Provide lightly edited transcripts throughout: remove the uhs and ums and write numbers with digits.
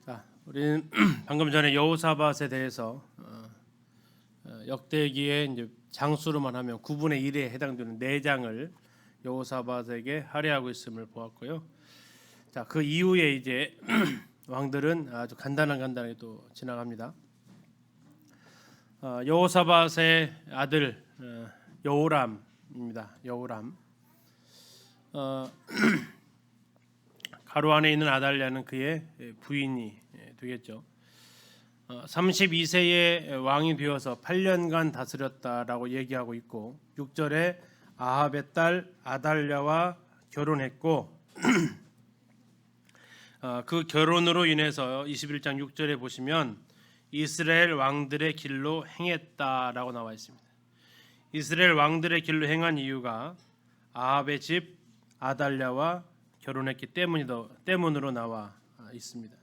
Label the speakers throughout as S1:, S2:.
S1: 자, 우리는 방금 전에 여호사밧에 대해서 역대기의 이제 장수로만 하면 9분의 1에 해당되는 4장을 여호사밧에게 할애하고 있음을 보았고요. 자, 그 이후에 이제 왕들은 아주 간단하게 또 지나갑니다. 여호사밧의 아들 여호람입니다. 여호람. 가로 안에 있는 아달랴는 그의 부인이 되겠죠. 32세의 왕이 되어서 8년간 다스렸다라고 얘기하고 있고 6절에 아합의 딸 아달랴와 결혼했고 그 결혼으로 인해서 21장 6절에 보시면 이스라엘 왕들의 길로 행했다라고 나와 있습니다. 이스라엘 왕들의 길로 행한 이유가 아합의 집 아달랴와 결혼했기 때문으로 나와 있습니다.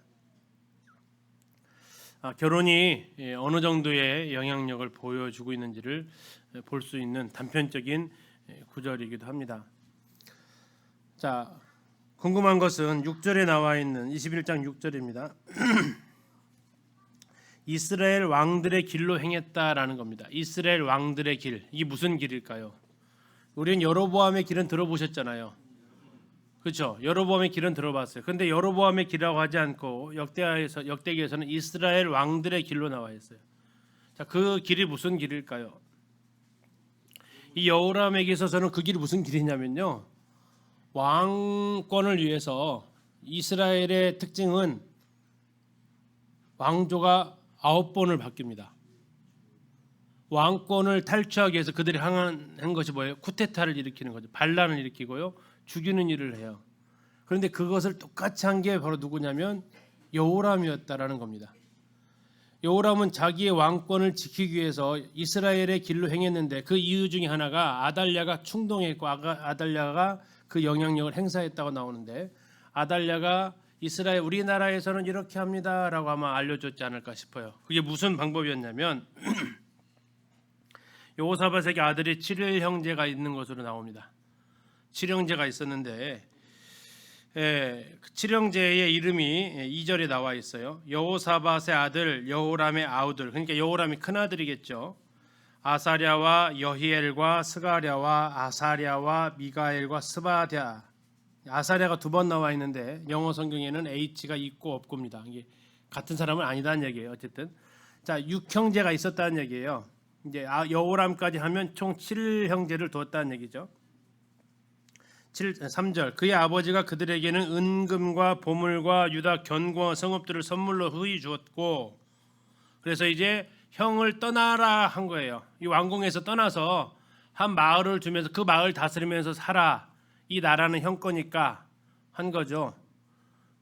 S1: 결혼이 어느 정도의 영향력을 보여주고 있는지를 볼 수 있는 단편적인 구절이기도 합니다. 자, 궁금한 것은 6절에 나와 있는 21장 6절입니다. 이스라엘 왕들의 길로 행했다라는 겁니다. 이스라엘 왕들의 길, 이게 무슨 길일까요? 우리는 여로보암의 길은 들어보셨잖아요. 그렇죠. 여로보암의 길은 들어봤어요. 그런데 여로보암의 길이라고 하지 않고 역대기에서는 이스라엘 왕들의 길로 나와 있어요. 자, 그 길이 무슨 길일까요? 이 여호람에게 있어서는 그 길이 무슨 길이냐면요, 왕권을 위해서 이스라엘의 특징은 왕조가 9번을 바뀝니다. 왕권을 탈취하기 위해서 그들이 한 것이 뭐예요? 쿠데타를 일으키는 거죠. 반란을 일으키고요, 죽이는 일을 해요. 그런데 그것을 똑같이 한 게 바로 누구냐면 여호람이었다라는 겁니다. 여호람은 자기의 왕권을 지키기 위해서 이스라엘의 길로 행했는데 그 이유 중에 하나가 아달랴가 충동했고 아달랴가 그 영향력을 행사했다고 나오는데, 아달랴가 이스라엘 우리나라에서는 이렇게 합니다라고 아마 알려줬지 않을까 싶어요. 그게 무슨 방법이었냐면 여호사밧에게 아들이 7일 형제가 있는 것으로 나옵니다. 7형제가 있었는데 그 7형제의 이름이 2절에 나와 있어요. 여호사밧의 아들 여호람의 아우들, 그러니까 여호람이 큰아들이겠죠. 아사랴와 여히엘과 스가랴와 아사랴와 미가엘과 스바랴. 아사랴가 2번 나와 있는데 영어 성경에는 H가 있고 없고입니다. 이게 같은 사람은 아니다는 얘기예요. 어쨌든 자, 6형제가 있었다는 얘기예요. 이제 여호람까지 하면 총 7형제를 두었다는 얘기죠. 3절 그의 아버지가 그들에게는 은금과 보물과 유다 견고한 성읍들을 선물로 후히 주었고, 그래서 이제 형을 떠나라 한 거예요. 이 왕궁에서 떠나서 한 마을을 주면서 그 마을 다스리면서 살아, 이 나라는 형 거니까 한 거죠.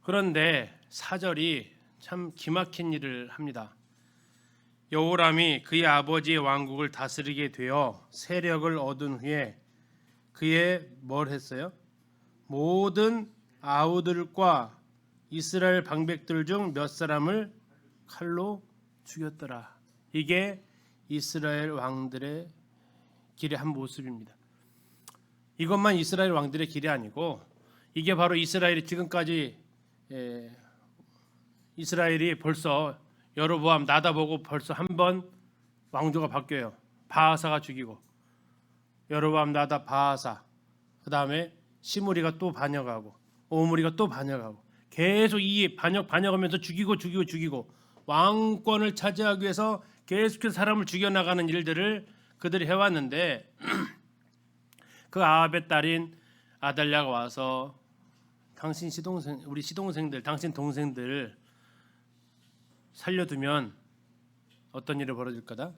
S1: 그런데 4절이 참 기막힌 일을 합니다. 여호람이 그의 아버지의 왕국을 다스리게 되어 세력을 얻은 후에 그의 뭘 했어요? 모든 아우들과 이스라엘 방백들 중 몇 사람을 칼로 죽였더라. 이게 이스라엘 왕들의 길의 한 모습입니다. 이것만 이스라엘 왕들의 길이 아니고 이게 바로 이스라엘이 지금까지 이스라엘이 벌써 여로보암 나다보고 벌써 한 번 왕조가 바뀌어요. 바하사가 죽이고 여로보암 나다 바하사, 그 다음에 시므리가 또 반역하고 오므리가 또 반역하고 계속 이 반역하면서 죽이고 왕권을 차지하기 위해서 계속해서 사람을 죽여나가는 일들을 그들이 해왔는데 그 아합의 딸인 아달랴가 와서 당신 우리 시동생들, 당신 동생들 살려두면 어떤 일이 벌어질 거다?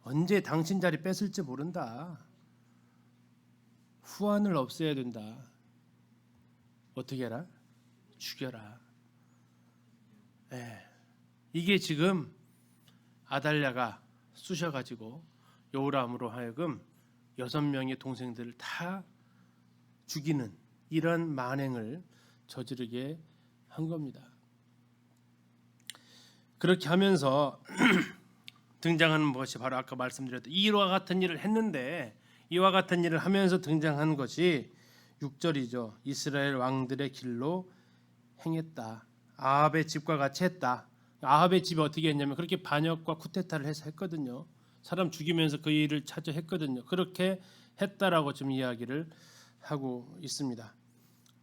S1: 언제 당신 자리 뺏을지 모른다. 후환을 없애야 된다. 어떻게 해라? 죽여라. 이게 지금 아달랴가 쑤셔가지고 여호람으로 하여금 6명의 동생들을 다 죽이는 이런 만행을 저지르게 한 겁니다. 그렇게 하면서 등장하는 것이 바로 아까 말씀드렸던 이와 같은 일을 했는데, 이와 같은 일을 하면서 등장한 것이 6절이죠. 이스라엘 왕들의 길로 행했다. 아합의 집과 같이 했다. 아합의 집이 어떻게 했냐면 그렇게 반역과 쿠데타를 해서 했거든요. 사람 죽이면서 그 일을 찾아 했거든요. 그렇게 했다라고 지금 이야기를 하고 있습니다.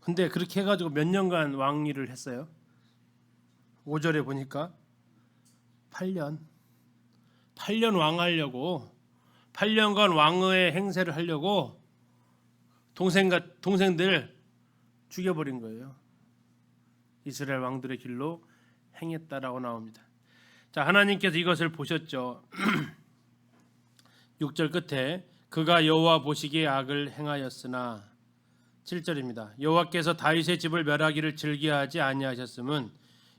S1: 근데 그렇게 해가지고 몇 년간 왕위를 했어요. 5절에 보니까 8년 왕하려고 8년간 왕의 행세를 하려고 동생들 죽여버린 거예요. 이스라엘 왕들의 길로 행했다라고 나옵니다. 자, 하나님께서 이것을 보셨죠. 6절 끝에 그가 여호와 보시기에 악을 행하였으나 7절입니다. 여호와께서 다윗의 집을 멸하기를 즐겨하지 아니하셨음은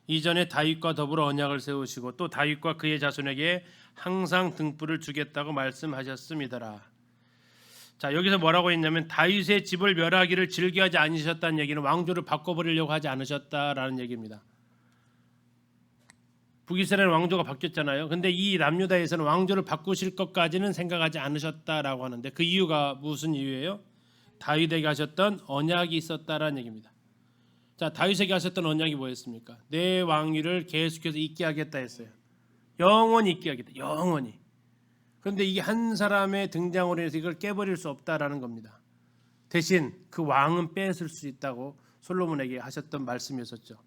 S1: 이전에 다윗과 더불어 언약을 세우시고 또 다윗과 그의 자손에게 항상 등불을 주겠다고 말씀하셨음이더라. 자, 여기서 뭐라고 했냐면 다윗의 집을 멸하기를 즐겨하지 않으셨다는 얘기는 왕조를 바꿔버리려고 하지 않으셨다라는 얘기입니다. 북이스라엘 왕조가 바뀌었잖아요. 근데 이 남유다에서는 왕조를 바꾸실 것까지는 생각하지 않으셨다라고 하는데 그 이유가 무슨 이유예요? 다윗에게 하셨던 언약이 있었다라는 얘기입니다. 자, 다윗에게 하셨던 언약이 뭐였습니까? 내 왕위를 계속해서 있게 하겠다 했어요. 영원히 있게 하겠다. 영원히. 그런데 이게 한 사람의 등장으로 해서 이걸 깨버릴 수 없다라는 겁니다. 대신 그 왕은 뺏을 수 있다고 솔로몬에게 하셨던 말씀이었었죠.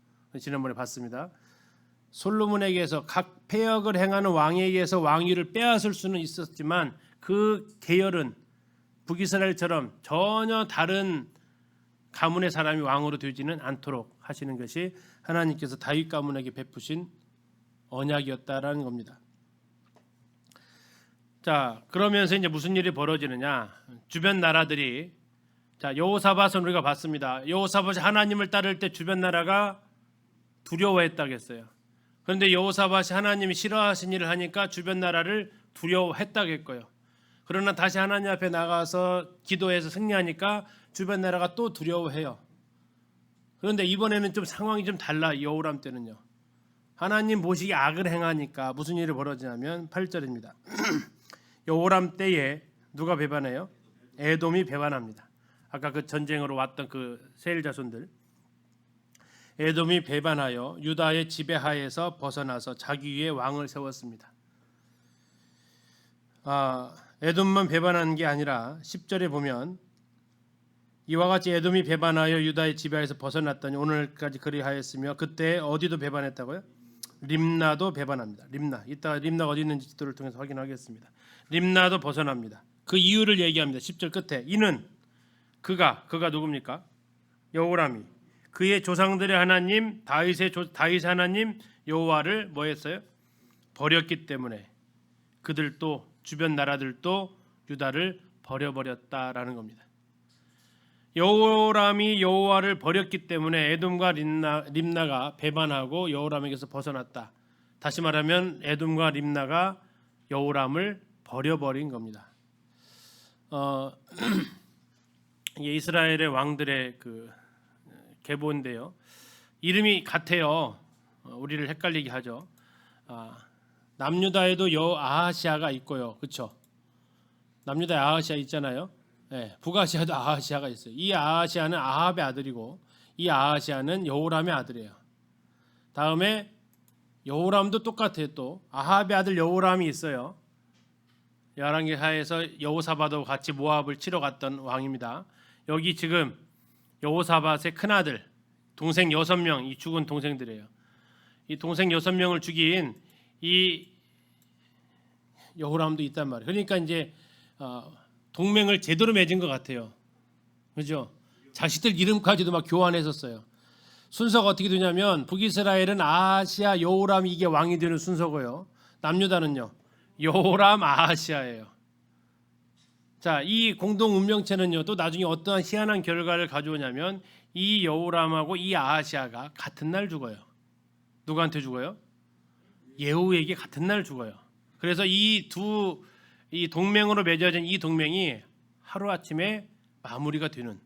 S1: 지난번에 봤습니다. 솔로몬에게서 각 패역을 행하는 왕에게서 왕위를 빼앗을 수는 있었지만 그 계열은 북이스라엘처럼 전혀 다른 가문의 사람이 왕으로 되지는 않도록 하시는 것이 하나님께서 다윗 가문에게 베푸신 언약이었다라는 겁니다. 자, 그러면서 이제 무슨 일이 벌어지느냐? 주변 나라들이 자, 여호사밧은 우리가 봤습니다. 여호사밧이 하나님을 따를 때 주변 나라가 두려워했다겠어요. 그런데 여호사밧이 하나님이 싫어하신 일을 하니까 주변 나라를 두려워했다겠고요. 그러나 다시 하나님 앞에 나가서 기도해서 승리하니까 주변 나라가 또 두려워해요. 그런데 이번에는 좀 상황이 좀 달라. 여호람 때는요. 하나님 보시기에 악을 행하니까 무슨 일이 벌어지냐면 8절입니다. 여호람 때에 누가 배반해요? 에돔이 배반합니다. 아까 그 전쟁으로 왔던 그 세일 자손들. 에돔이 배반하여 유다의 지배하에서 벗어나서 자기 위에 왕을 세웠습니다. 에돔만 배반한 게 아니라 10절에 보면 이와 같이 에돔이 배반하여 유다의 지배하에서 벗어났더니 오늘까지 그리하였으며 그때 어디도 배반했다고요? 림나도 배반합니다. 림나. 이따가 림나가 어디 있는지 지도를 통해서 확인하겠습니다. 림나도 벗어납니다. 그 이유를 얘기합니다. 10절 끝에 이는 그가 누굽니까? 여호람이 그의 조상들의 하나님 다윗의 하나님 여호와를 뭐 했어요? 버렸기 때문에 그들도 주변 나라들도 유다를 버려버렸다라는 겁니다. 여호람이 여호와를 버렸기 때문에 에돔과 림나가 배반하고 여호람에게서 벗어났다. 다시 말하면 에돔과 림나가 여호람을 버려버린 겁니다. 이게 이스라엘의 왕들의 그 계보인데요. 이름이 같아요. 우리를 헷갈리게 하죠. 남유다에도 아하시아가 있고요. 그렇죠? 남유다에 아하시아 있잖아요. 네, 북아시아도 아하시아가 있어요. 이 아하시아는 아합의 아들이고 이 아하시아는 여호람의 아들이에요. 다음에 여호람도 똑같아요. 또 아합의 아들 여호람이 있어요. 열왕기하에서 여호사밧하고 같이 모압을 치러 갔던 왕입니다. 여기 지금 여호사밧의 큰아들 동생 6명, 이 죽은 동생들이에요. 이 동생 6명을 죽인 이 여호람도 있단 말이에요. 그러니까 이제 동맹을 제대로 맺은 것 같아요. 그죠? 자식들 이름까지도 막 교환했었어요. 순서가 어떻게 되냐면 북이스라엘은 아하시아 여호람이 이게 왕이 되는 순서고요. 남유다는요. 여호람 아하시아예요. 자, 이 공동 운명체는요. 또 나중에 어떠한 희한한 결과를 가져오냐면 이 여호람하고 이 아하시아가 같은 날 죽어요. 누구한테 죽어요? 예후에게 같은 날 죽어요. 그래서 이 동맹으로 맺어진 이 동맹이 하루아침에 마무리가 되는.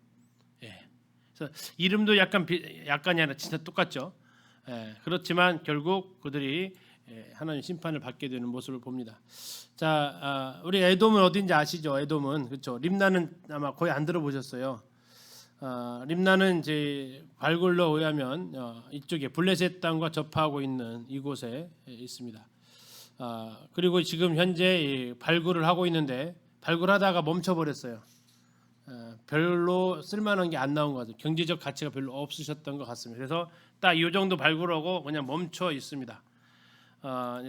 S1: 그래서 이름도 약간이 아니라 진짜 똑같죠. 그렇지만 결국 그들이 하나님 심판을 받게 되는 모습을 봅니다. 자, 우리 에돔은 어딘지 아시죠? 에돔은 그렇죠. 림나는 아마 거의 안 들어보셨어요. 림나는 이제 발굴로 의하면 이쪽에 블레셋 땅과 접하고 있는 이곳에 있습니다. 그리고 지금 현재 발굴을 하고 있는데 발굴하다가 멈춰버렸어요. 별로 쓸만한 게 안 나온 것 같아요. 경제적 가치가 별로 없으셨던 것 같습니다. 그래서 딱 이 정도 발굴하고 그냥 멈춰 있습니다.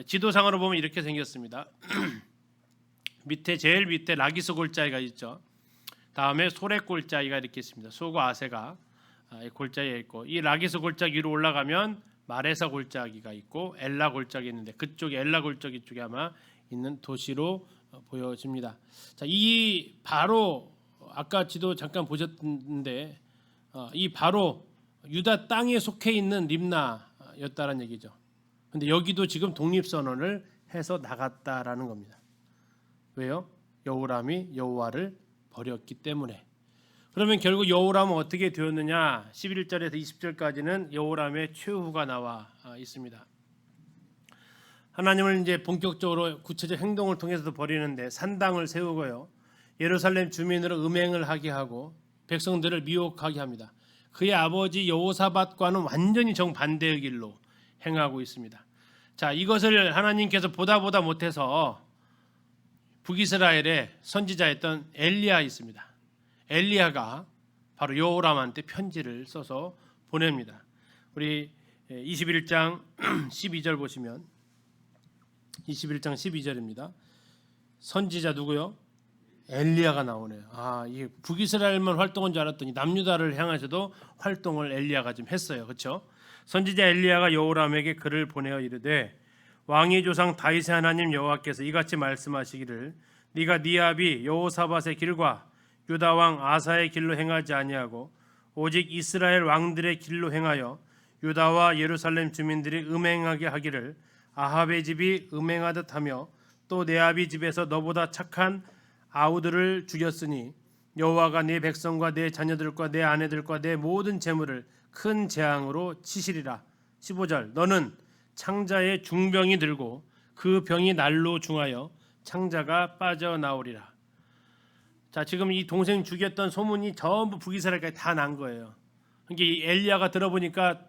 S1: 지도상으로 보면 이렇게 생겼습니다. 제일 밑에 라기스 골짜기가 있죠. 다음에 소렉 골짜기가 이렇게 있습니다. 소과 아세가 골짜기가 있고, 이 라기스 골짜기 위로 올라가면 마레사 골짜기가 있고 엘라 골짜기 있는데, 그쪽에 엘라 골짜기 쪽에 아마 있는 도시로 보여집니다. 자, 이 바로 아까 지도 잠깐 보셨는데 이 바로 유다 땅에 속해 있는 림나였다라는 얘기죠. 근데 여기도 지금 독립선언을 해서 나갔다라는 겁니다. 왜요? 여호람이 여호와를 버렸기 때문에. 그러면 결국 여호람은 어떻게 되었느냐? 11절에서 20절까지는 여호람의 최후가 나와 있습니다. 하나님을 이제 본격적으로 구체적 행동을 통해서도 버리는데 산당을 세우고요, 예루살렘 주민으로 음행을 하게 하고 백성들을 미혹하게 합니다. 그의 아버지 여호사밧과는 완전히 정반대의 길로 행하고 있습니다. 자, 이것을 하나님께서 보다 못해서 북이스라엘의 선지자였던 엘리야 있습니다. 엘리야가 바로 여호람한테 편지를 써서 보냅니다. 우리 21장 12절 보시면 21장 12절입니다. 선지자 누구요? 엘리야가 나오네요. 이게 북이스라엘만 활동한 줄 알았더니 남유다를 향해서도 활동을 엘리야가 좀 했어요. 그렇죠? 선지자 엘리야가 여호람에게 글을 보내어 이르되, 왕의 조상 다윗의 하나님 여호와께서 이같이 말씀하시기를, 네가 네 아비 여호사밧의 길과 유다 왕 아사의 길로 행하지 아니하고 오직 이스라엘 왕들의 길로 행하여 유다와 예루살렘 주민들이 음행하게 하기를 아합의 집이 음행하듯 하며, 또 내 아비 집에서 너보다 착한 아우들을 죽였으니 여호와가 네 백성과 내 자녀들과 내 아내들과 내 모든 재물을 큰 재앙으로 치시리라. 15절, 너는 창자의 중병이 들고 그 병이 날로 중하여 창자가 빠져나오리라. 자, 지금 이 동생 죽였던 소문이 전부 북이스라엘까지 다 난 거예요. 그러니까 이 엘리야가 들어보니까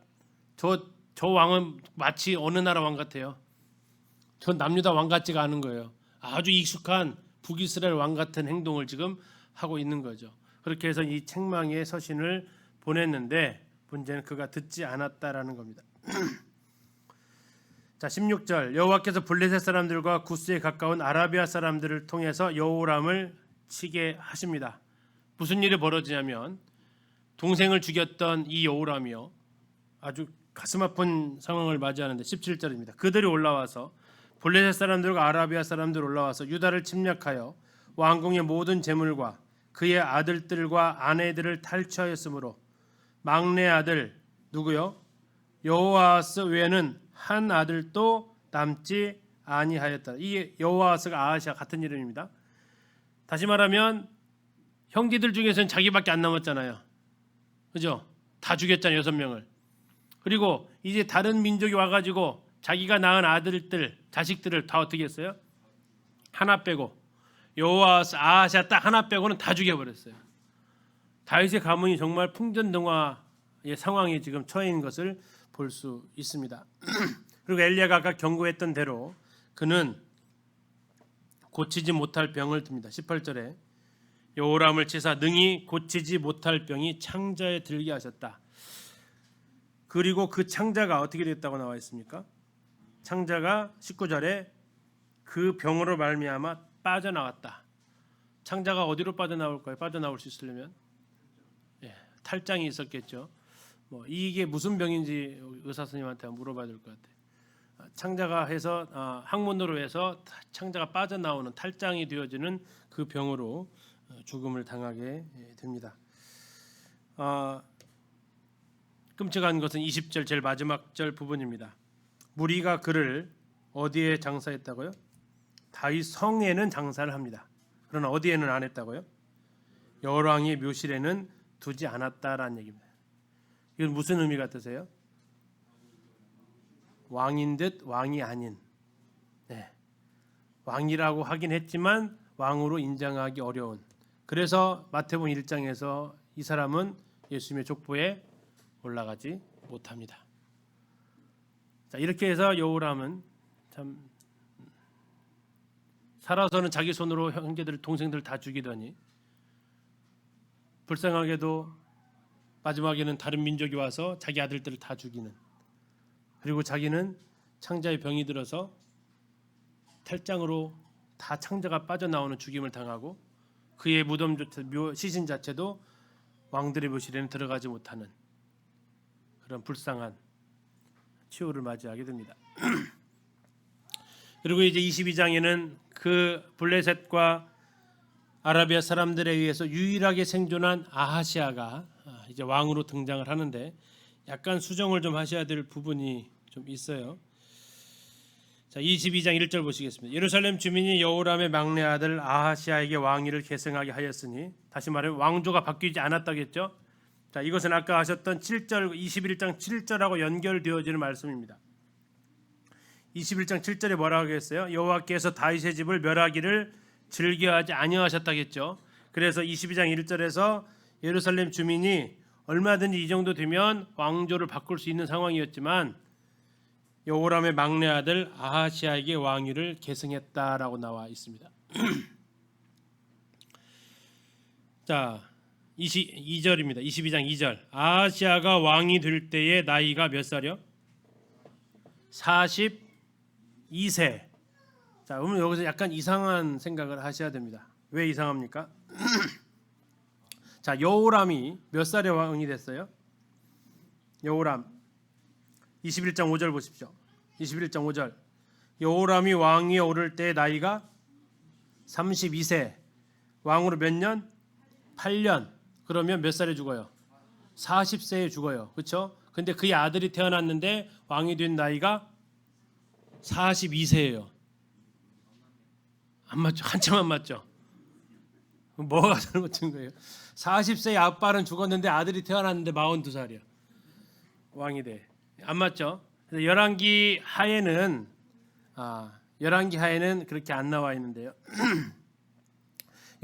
S1: 저 왕은 마치 어느 나라 왕 같아요. 전 남유다 왕 같지가 않은 거예요. 아주 익숙한 북이스라엘 왕 같은 행동을 지금 하고 있는 거죠. 그렇게 해서 이 책망의 서신을 보냈는데 문제는 그가 듣지 않았다라는 겁니다. 자, 16절, 여호와께서 블레셋 사람들과 구스에 가까운 아라비아 사람들을 통해서 여호람을 치게 하십니다. 무슨 일이 벌어지냐면 동생을 죽였던 이 여호람이요, 아주 가슴 아픈 상황을 맞이하는데 17절입니다. 그들이 올라와서 블레셋 사람들과 아라비아 사람들 올라와서 유다를 침략하여 왕궁의 모든 재물과 그의 아들들과 아내들을 탈취하였으므로 막내 아들 누구요? 여호아스 외에는 한 아들도 남지 아니하였다. 이 여호아스가 아하시아 같은 이름입니다. 다시 말하면 형제들 중에서는 자기밖에 안 남았잖아요. 그죠? 다 죽였잖아요, 6명을. 그리고 이제 다른 민족이 와가지고 자기가 낳은 아들들, 자식들을 다 어떻게 했어요? 하나 빼고, 여호아스 아하시아 딱 하나 빼고는 다 죽여버렸어요. 다윗의 가문이 정말 풍전등화의 상황에 지금 처해 있는 것을 볼 수 있습니다. 그리고 엘리야가 아까 경고했던 대로 그는 고치지 못할 병을 듭니다. 18절에 여호람을 치사 능히 고치지 못할 병이 창자에 들게 하셨다. 그리고 그 창자가 어떻게 됐다고 나와 있습니까? 창자가 19절에 그 병으로 말미암아 빠져나왔다. 창자가 어디로 빠져나올까요? 빠져나올 수 있으려면 탈장이 있었겠죠. 이게 무슨 병인지 의사 선생님한테 물어봐야 될 것 같아요. 창자가 해서 항문으로 해서 창자가 빠져나오는 탈장이 되어지는 그 병으로 죽음을 당하게 됩니다. 끔찍한 것은 20절 제일 마지막 절 부분입니다. 무리가 그를 어디에 장사했다고요? 다윗 성에는 장사를 합니다. 그러나 어디에는 안 했다고요? 여호왕의 묘실에는 두지 않았다라는 얘기입니다. 이건 무슨 의미 같으세요? 왕인 듯 왕이 아닌, 왕이라고 하긴 했지만 왕으로 인정하기 어려운. 그래서 마태복음 1장에서 이 사람은 예수님의 족보에 올라가지 못합니다. 자, 이렇게 해서 여호람은 참 살아서는 자기 손으로 형제들 동생들 다 죽이더니 불쌍하게도 마지막에는 다른 민족이 와서 자기 아들들을 다 죽이는, 그리고 자기는 창자에 병이 들어서 탈장으로 다 창자가 빠져나오는 죽임을 당하고 그의 무덤 시신 자체도 왕들의 묘실에는 들어가지 못하는 그런 불쌍한 치욕을 맞이하게 됩니다. 그리고 이제 22장에는 그 블레셋과 아라비아 사람들에 의해서 유일하게 생존한 아하시아가 이제 왕으로 등장을 하는데 약간 수정을 좀 하셔야 될 부분이 좀 있어요. 자, 22장 1절 보시겠습니다. 예루살렘 주민이 여호람의 막내 아들 아하시아에게 왕위를 계승하게 하였으니, 다시 말해 왕조가 바뀌지 않았다겠죠. 자, 이것은 아까 하셨던 7절 21장 7절하고 연결되어지는 말씀입니다. 21장 7절에 뭐라고 했어요? 여호와께서 다윗의 집을 멸하기를 즐겨하지 아니하셨다겠죠. 그래서 22장 1절에서 예루살렘 주민이 얼마든지 이 정도 되면 왕조를 바꿀 수 있는 상황이었지만 여호람의 막내 아들 아하시아에게 왕위를 계승했다라고 나와 있습니다. 자, 22절입니다. 22장 2절. 아하시아가 왕이 될 때의 나이가 몇 살이요? 42세. 자, 그러면 여기서 약간 이상한 생각을 하셔야 됩니다. 왜 이상합니까? 자, 여호람이 몇 살에 왕이 됐어요? 여호람 21장 5절 보십시오. 21장 5절. 여호람이 왕위에 오를 때의 나이가 32세. 왕으로 몇 년? 8년. 그러면 몇 살에 죽어요? 40세에 죽어요. 그렇죠? 근데 그의 아들이 태어났는데 왕이 된 나이가 42세예요. 안 맞죠? 한참 안 맞죠? 뭐가 잘못된 거예요? 40세의 아빠는 죽었는데 아들이 태어났는데 42살이야. 왕이 돼. 안 맞죠? 열왕기 하에는 그렇게 안 나와 있는데요.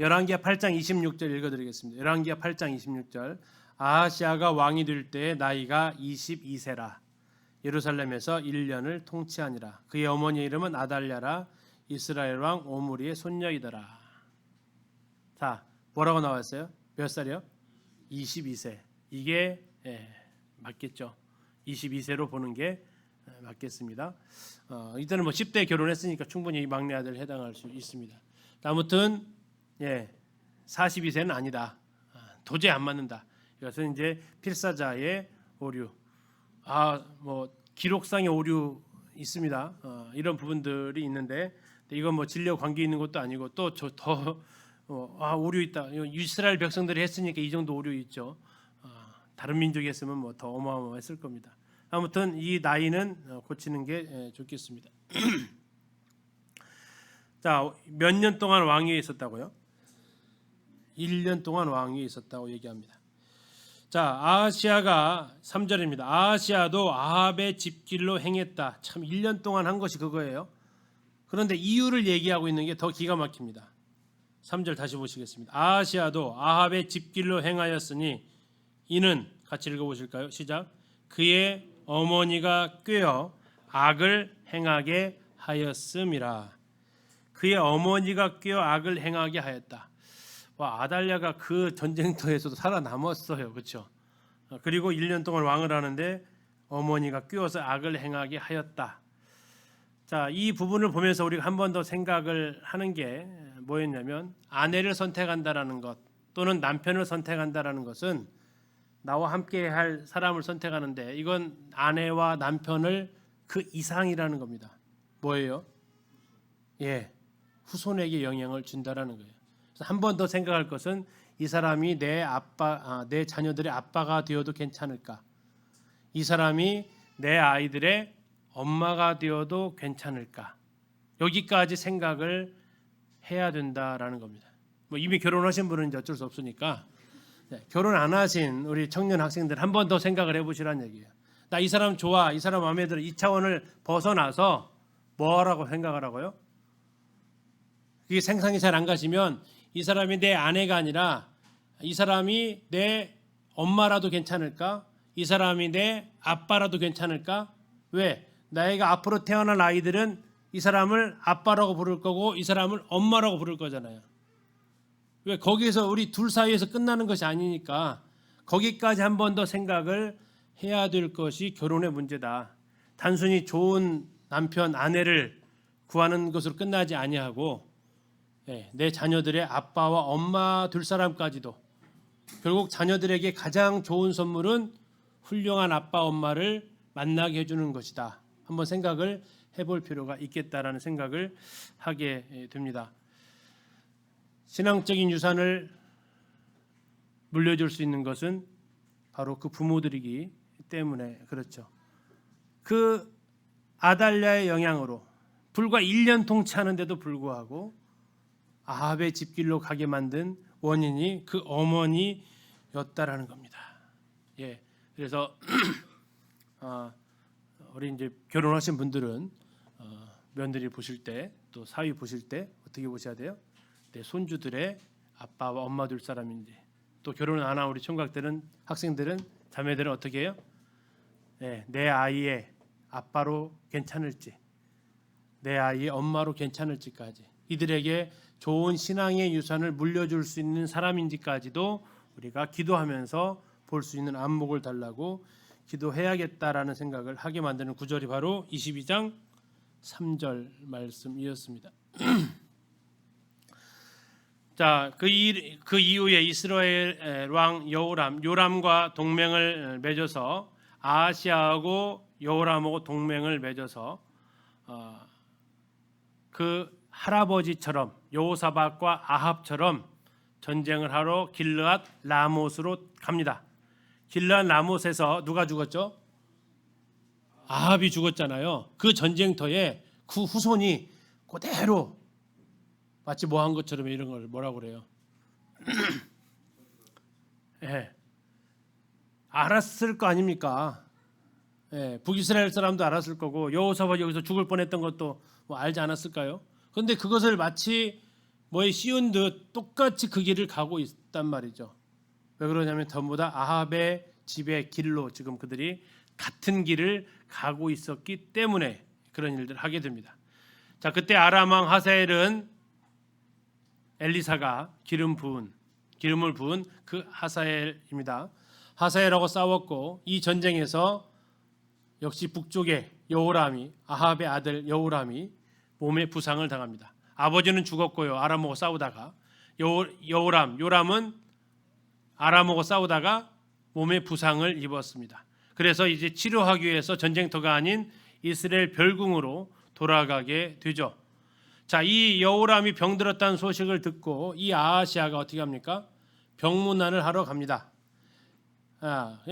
S1: 열왕기하 8장 26절 읽어드리겠습니다. 열왕기하 8장 26절. 아하시아가 왕이 될 때의 나이가 22세라. 예루살렘에서 1년을 통치하니라. 그의 어머니의 이름은 아달랴라. 이스라엘 왕 오므리의 손녀이더라. 자, 뭐라고 나왔어요? 몇 살이요? 22세. 이게 맞겠죠. 22세로 보는 게 맞겠습니다. 이때는 뭐 10대 결혼했으니까 충분히 막내 아들 해당할 수 있습니다. 아무튼 42세는 아니다. 도저히 안 맞는다. 이것은 이제 필사자의 오류. 뭐 기록상의 오류 있습니다. 이런 부분들이 있는데 이건 뭐 진료 관계 있는 것도 아니고 또 더 오류 있다. 이스라엘 백성들이 했으니까 이 정도 오류 있죠. 다른 민족이 했으면 뭐 더 어마어마했을 겁니다. 아무튼 이 나이는 고치는 게 좋겠습니다. 자, 몇 년 동안 왕위에 있었다고요? 1년 동안 왕위에 있었다고 얘기합니다. 자, 아하시아가 3절입니다. 아하시아도 아합의 집길로 행했다. 참 1년 동안 한 것이 그거예요. 그런데 이유를 얘기하고 있는 게 더 기가 막힙니다. 3절 다시 보시겠습니다. 아하시아도 아합의 집길로 행하였으니 이는 같이 읽어보실까요? 시작. 그의 어머니가 꾀어 악을 행하게 하였음이라. 그의 어머니가 꾀어 악을 행하게 하였다. 와, 아달랴가 그 전쟁터에서도 살아남았어요. 그렇죠? 그리고 1년 동안 왕을 하는데 어머니가 꾀어서 악을 행하게 하였다. 자, 이 부분을 보면서 우리가 한 번 더 생각을 하는 게 뭐였냐면, 아내를 선택한다라는 것 또는 남편을 선택한다라는 것은 나와 함께 할 사람을 선택하는데 이건 아내와 남편을 그 이상이라는 겁니다. 뭐예요? 후손에게 영향을 준다라는 거예요. 한 번 더 생각할 것은 이 사람이 내 자녀들의 아빠가 되어도 괜찮을까? 이 사람이 내 아이들의 엄마가 되어도 괜찮을까? 여기까지 생각을 해야 된다라는 겁니다. 뭐 이미 결혼하신 분은 이제 어쩔 수 없으니까 결혼 안 하신 우리 청년 학생들 한 번 더 생각을 해보시라는 얘기예요. 나 이 사람 좋아, 이 사람 마음에 들어, 이 차원을 벗어나서 뭐라고 생각하라고요? 그게 생각이 잘 안 가시면 이 사람이 내 아내가 아니라 이 사람이 내 엄마라도 괜찮을까? 이 사람이 내 아빠라도 괜찮을까? 왜? 나이가 앞으로 태어날 아이들은 이 사람을 아빠라고 부를 거고 이 사람을 엄마라고 부를 거잖아요. 왜? 거기에서 우리 둘 사이에서 끝나는 것이 아니니까 거기까지 한 번 더 생각을 해야 될 것이 결혼의 문제다. 단순히 좋은 남편, 아내를 구하는 것으로 끝나지 아니하고 내 자녀들의 아빠와 엄마 둘 사람까지도 결국 자녀들에게 가장 좋은 선물은 훌륭한 아빠, 엄마를 만나게 해주는 것이다. 한번 생각을 해볼 필요가 있겠다라는 생각을 하게 됩니다. 신앙적인 유산을 물려줄 수 있는 것은 바로 그 부모들이기 때문에 그렇죠. 그 아달랴의 영향으로 불과 1년 통치하는데도 불구하고 아합의 집길로 가게 만든 원인이 그 어머니였다라는 겁니다. 예, 그래서 우리 이제 결혼하신 분들은 며느리 보실 때 또 사위 보실 때 어떻게 보셔야 돼요? 내 손주들의 아빠와 엄마 둘 사람인지, 또 결혼을 안 한 우리 총각들은, 학생들은, 자매들은 어떻게 해요? 내 아이의 아빠로 괜찮을지, 내 아이의 엄마로 괜찮을지까지, 이들에게 좋은 신앙의 유산을 물려줄 수 있는 사람인지까지도 우리가 기도하면서 볼 수 있는 안목을 달라고 기도해야겠다라는 생각을 하게 만드는 구절이 바로 22장 3절 말씀이었습니다. 자, 그 이후에 이스라엘 왕 요람과 동맹을 맺어서 아하시아하고 여호람하고 동맹을 맺어서 그 할아버지처럼 여호사밧과 아합처럼 전쟁을 하러 길르앗 라못으로 갑니다. 길르앗 라못에서 누가 죽었죠? 아합이 죽었잖아요. 그 전쟁터에 그 후손이 그대로 마치 뭐 한 것처럼 이런 걸 뭐라고 그래요? 알았을 거 아닙니까? 북이스라엘 사람도 알았을 거고 여호사밧 여기서 죽을 뻔했던 것도 뭐 알지 않았을까요? 그런데 그것을 마치 뭐에 씌운 듯 똑같이 그 길을 가고 있단 말이죠. 왜 그러냐면 전부 다 아합의 집의 길로 지금 그들이 같은 길을 가고 있었기 때문에 그런 일들을 하게 됩니다. 자, 그때 아람 왕 하사엘은 엘리사가 기름을 부은 그 하사엘입니다. 하사엘하고 싸웠고 이 전쟁에서 역시 북쪽의 여호람이, 아합의 아들 여호람이 몸에 부상을 당합니다. 아버지는 죽었고요. 아람하고 싸우다가 요람은 아람하고 싸우다가 몸에 부상을 입었습니다. 그래서 이제 치료하기 위해서 전쟁터가 아닌 이스라엘 별궁으로 돌아가게 되죠. 자, 이 여호람이 병들었다는 소식을 듣고 이 아하시아가 어떻게 합니까? 병문안을 하러 갑니다.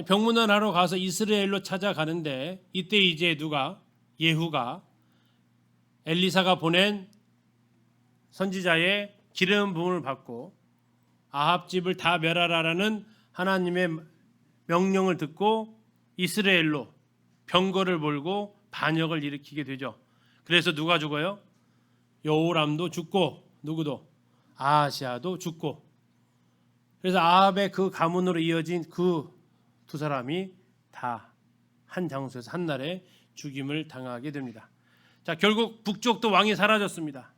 S1: 병문안 하러 가서 이스라엘로 찾아가는데 이때 이제 누가? 예후가 엘리사가 보낸 선지자의 기름 부음을 받고 아합 집을 다 멸하라라는 하나님의 명령을 듣고 이스라엘로 병거를 몰고 반역을 일으키게 되죠. 그래서 누가 죽어요? 여호람도 죽고 누구도? 아하시아도 죽고. 그래서 아합의 그 가문으로 이어진 그 두 사람이 다 한 장소에서 한 날에 죽임을 당하게 됩니다. 자, 결국 북쪽도 왕이 사라졌습니다.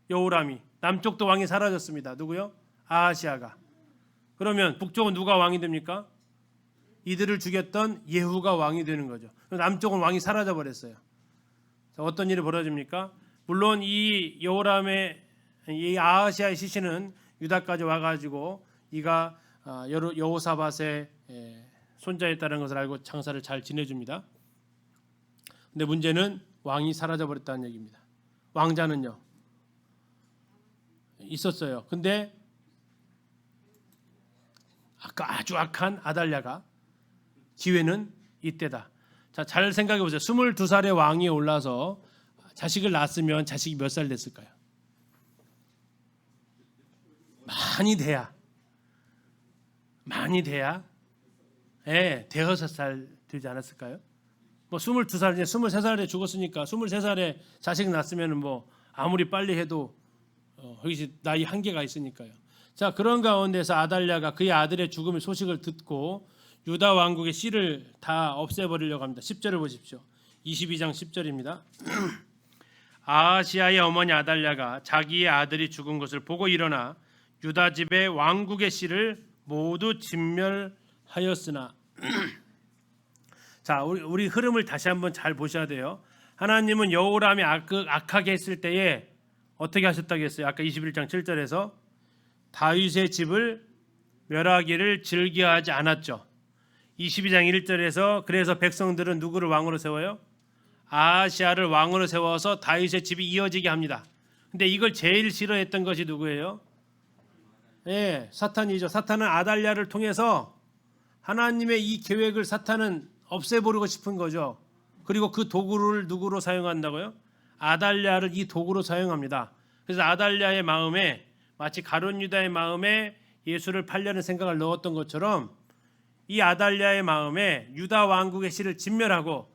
S1: 여호람이. 남쪽도 왕이 사라졌습니다. 누구요? 아하시아가. 그러면 북쪽은 누가 왕이 됩니까? 이들을 죽였던 예후가 왕이 되는 거죠. 남쪽은 왕이 사라져 버렸어요. 자, 어떤 일이 벌어집니까? 물론 이 여호람의 이 아하시아의 시신은 유다까지 와가지고 이가 여호사밧의 손자였다는 것을 알고 장사를 잘 지내줍니다. 근데 문제는 왕이 사라져 버렸다는 얘기입니다. 왕자는요 있었어요. 근데 아까 아주 악한 아달랴가 기회는 이때다. 자, 잘 생각해 보세요. 22살의 왕이 올라서 자식을 낳았으면 자식이 몇 살 됐을까요? 많이 돼야 대여섯 살 되지 않았을까요? 뭐 22살, 23살에 죽었으니까 23살에 자식 낳았으면 뭐 아무리 빨리 해도 여기서 나이 한계가 있으니까요. 자, 그런 가운데서 아달랴가 그의 아들의 죽음의 소식을 듣고 유다 왕국의 씨를 다 없애버리려고 합니다. 10절을 보십시오. 22장 10절입니다. 아하시아의 어머니 아달랴가 자기의 아들이 죽은 것을 보고 일어나 유다 집의 왕국의 씨를 모두 진멸하였으나 자, 우리 흐름을 다시 한번 잘 보셔야 돼요. 하나님은 여호람이 악하게 했을 때에 어떻게 하셨다고 했어요? 아까 21장 7절에서 다윗의 집을 멸하기를 즐겨하지 않았죠. 22장 1절에서 그래서 백성들은 누구를 왕으로 세워요? 아하시아를 왕으로 세워서 다윗의 집이 이어지게 합니다. 근데 이걸 제일 싫어했던 것이 누구예요? 예, 사탄이죠. 사탄은 아달랴를 통해서 하나님의 이 계획을 사탄은 없애버리고 싶은 거죠. 그리고 그 도구를 누구로 사용한다고요? 아달랴를 이 도구로 사용합니다. 그래서 아달랴의 마음에 마치 가룟 유다의 마음에 예수를 팔려는 생각을 넣었던 것처럼 이 아달랴의 마음에 유다 왕국의 씨를 진멸하고